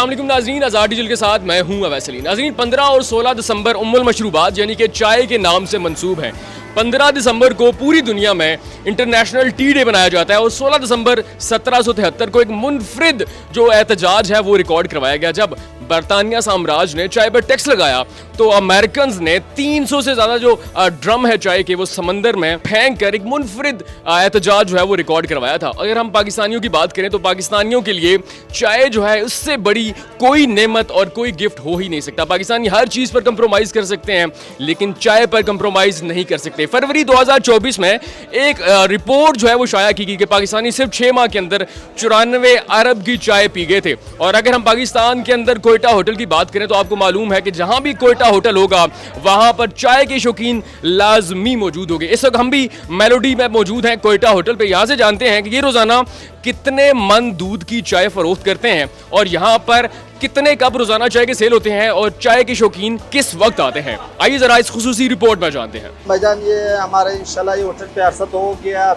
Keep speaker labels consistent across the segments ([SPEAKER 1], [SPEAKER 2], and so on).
[SPEAKER 1] वालेकुम नाज़रीन, आज़ाद डिजिटल के साथ मैं हूं अवैस अली। नाज़रीन 15 और 16 दिसंबर उम्मुल मशरूबात यानी कि चाय के नाम से मंसूब हैं। 15 दिसंबर को पूरी दुनिया में इंटरनेशनल टी डे बनाया जाता है और 16 दिसंबर 1773 को एक मुनफरिद जो एहतजाज है वो रिकॉर्ड करवाया गया जब बरतानिया साम्राज्य ने चाय पर टैक्स लगाया तो अमेरिकन ने 300 से ज़्यादा जो ड्रम है चाय के वो समंदर में फेंक कर एक मुनफरिद एहतजाज जो है वो रिकॉर्ड करवाया था। अगर हम पाकिस्तानियों की बात करें तो पाकिस्तानियों के लिए चाय जो है उससे बड़ी कोई नेमत और कोई गिफ्ट हो ही नहीं सकता। पाकिस्तानी हर चीज़ पर कंप्रोमाइज़ कर सकते हैं लेकिन चाय पर कंप्रोमाइज़ नहीं कर सकते। फरवरी 2024 में एक रिपोर्ट जो है वो शाया की गई कि पाकिस्तानी सिर्फ 6 माह के अंदर 94 अरब की चाय पी गए थे। और अगर हम पाकिस्तान के अंदर कोयटा होटल की बात करें तो आपको मालूम है कि जहां भी कोयटा होटल होगा वहां पर चाय के शौकीन लाजमी मौजूद होंगे। इस वक्त हम भी मेलोडी में मौजूद हैं कोयटा होटल पे। यहां से जानते हैं कि ये रोजाना कितने मन दूध की चाय फरोख्त करते हैं और यहाँ पर कितने कप रोजाना चाय के सेल होते हैं और चाय के शौकीन किस वक्त आते हैं। आइए जरा इस खुसूसी रिपोर्ट में जानते हैं।
[SPEAKER 2] भाईजान ये हमारे इंशाल्लाह ये होटल पे अरसा तो हो गया,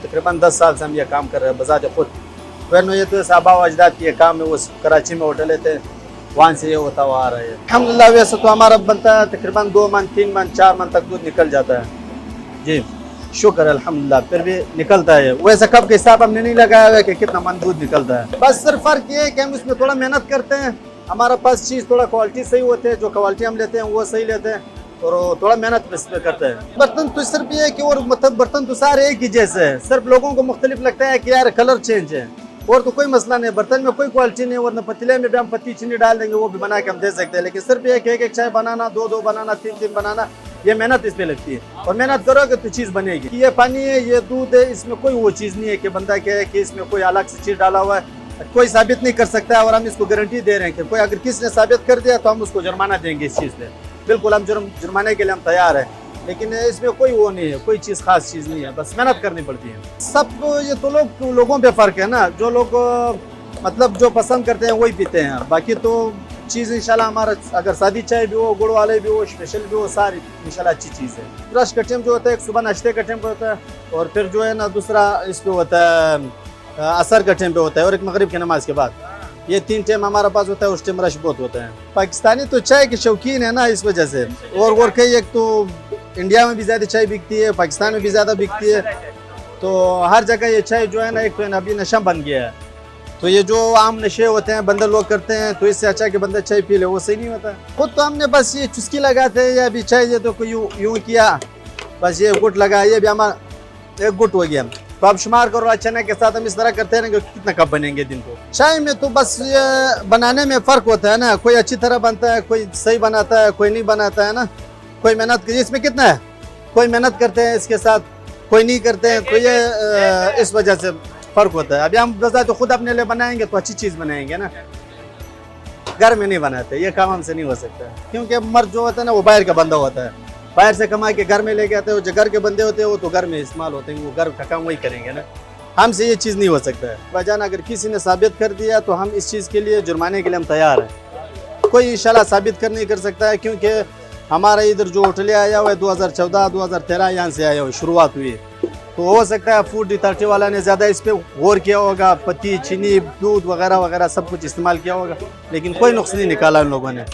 [SPEAKER 2] तकरीबन 10 साल से हम ये काम कर रहे हैं बजाज खुद। वरना ये तो साहबा अजदाद की काम है, वो कराची में होटल थे वहाँ से ये होता हुआ आ रहा है। अल्हम्दुलिल्लाह वैसे तो हमारा बनता है तकरीबन 2 मन 3 मन 4 मन तक दूध निकल जाता है जी, शुक्र अल्हम्दुलिल्लाह फिर भी निकलता है। वैसे कब के हिसाब हमने नहीं लगाया हुआ है कि कितना मन दूध निकलता है, बस सिर्फ फर्क ये है कि हम उसमें थोड़ा मेहनत करते हैं। हमारा पास चीज़ थोड़ा क्वालिटी सही होती है, जो क्वालिटी हम लेते हैं वो सही लेते हैं और थोड़ा मेहनत इसमें करते हैं। बर्तन तो सिर्फ ये है कि और मतलब बर्तन तो सारे एक ही जैसे है, सिर्फ लोगों को मुख्तलिफ लगता है कि यार कलर चेंज है और तो कोई मसला नहीं। बर्तन में कोई क्वालिटी नहीं, वरना पतीले में भी हम पत्ती चीनी डाल देंगे वो भी बना के हम दे सकते हैं। लेकिन सिर्फ एक एक चाय बनाना, 2 बनाना, 3 बनाना, ये मेहनत इसमें लगती है और मेहनत करोगे तो चीज़ बनेगी। ये पानी है, ये दूध है, इसमें कोई वो चीज़ नहीं है कि बंदा कहे कि इसमें कोई अलग से चीज़ डाला हुआ है। कोई साबित नहीं कर सकता है और हम इसको गारंटी दे रहे हैं कि कोई अगर किसी ने साबित कर दिया तो हम उसको जुर्माना देंगे इस चीज़ पे। बिल्कुल हम जुर्माने के लिए हम तैयार हैं, लेकिन इसमें कोई वो नहीं है, कोई चीज़ खास चीज़ नहीं है, बस मेहनत करनी पड़ती है। सब ये तो लोगों पे फ़र्क है ना, जो लोग मतलब जो पसंद करते हैं वही पीते हैं। बाकी तो चीज़ इंशाल्लाह हमारा अगर सादी चाय भी हो, गुड़ वाले भी हो, स्पेशल भी हो, सारी इंशाल्लाह अच्छी चीज़ है। ब्रश का टाइम जो होता है एक सुबह नाश्ते का टाइम पे होता है और फिर जो है ना दूसरा इस पे होता है असर का टाइम पे होता है और एक मगरिब की नमाज के बाद। ये 3 टाइम हमारा पास होता है, उस टाइम रश बहुत होता है। पाकिस्तानी तो चाय के शौकीन है ना इस वजह से, और कई एक तो इंडिया में भी ज़्यादा चाय बिकती है, पाकिस्तान में भी ज़्यादा बिकती है, तो हर जगह ये चाय जो है ना एक तो अभी नशा बन गया है। तो ये जो आम नशे होते हैं बंदर लोग करते हैं तो इससे अच्छा कि बंदा चाय पी ले, वो सही नहीं होता। खुद तो हमने बस ये चुस्की लगाते हैं या अभी चाय ये तो कोई यूँ किया, बस ये गुट लगा, ये भी हमारा एक गुट हो गया। तो आप शुमार करो चने के साथ हम इस तरह करते रहेंगे कितना कप बनेंगे दिन को। चाय में तो बस ये बनाने में फ़र्क होता है ना, कोई अच्छी तरह बनता है, कोई सही बनाता है, कोई नहीं बनाता है ना। कोई मेहनत इसमें कितना है, कोई मेहनत करते हैं इसके साथ, कोई नहीं करते हैं, तो ये इस वजह से फ़र्क होता है। अभी हम बजा तो खुद अपने लिए बनाएंगे तो अच्छी चीज़ बनाएंगे ना, घर में नहीं बनाते, ये काम हमसे नहीं हो सकता क्योंकि मर्द जो होता है ना वो बाहर का बंदा होता है, बाहर से कमा के घर में लेके आते हैं। जो घर के बंदे होते हैं वो तो घर में इस्तेमाल होते हैं, वो घर का काम वही करेंगे ना, हमसे ये चीज़ नहीं हो सकता है। वजह अगर किसी ने साबित कर दिया तो हम इस चीज़ के लिए जुर्माने के लिए हम तैयार हैं। कोई इंशाल्लाह साबित कर नहीं कर सकता है क्योंकि हमारा इधर जो होटलें आया हुआ है 2014-2013 यहाँ से आया हुआ शुरुआत हुई है, तो हो सकता है फूड अथॉरिटी वाला ने ज़्यादा इस पर गौर किया होगा, पत्ती चीनी दूध वगैरह वगैरह सब कुछ इस्तेमाल किया होगा, लेकिन कोई नुक्स नहीं निकाला उन लोगों ने।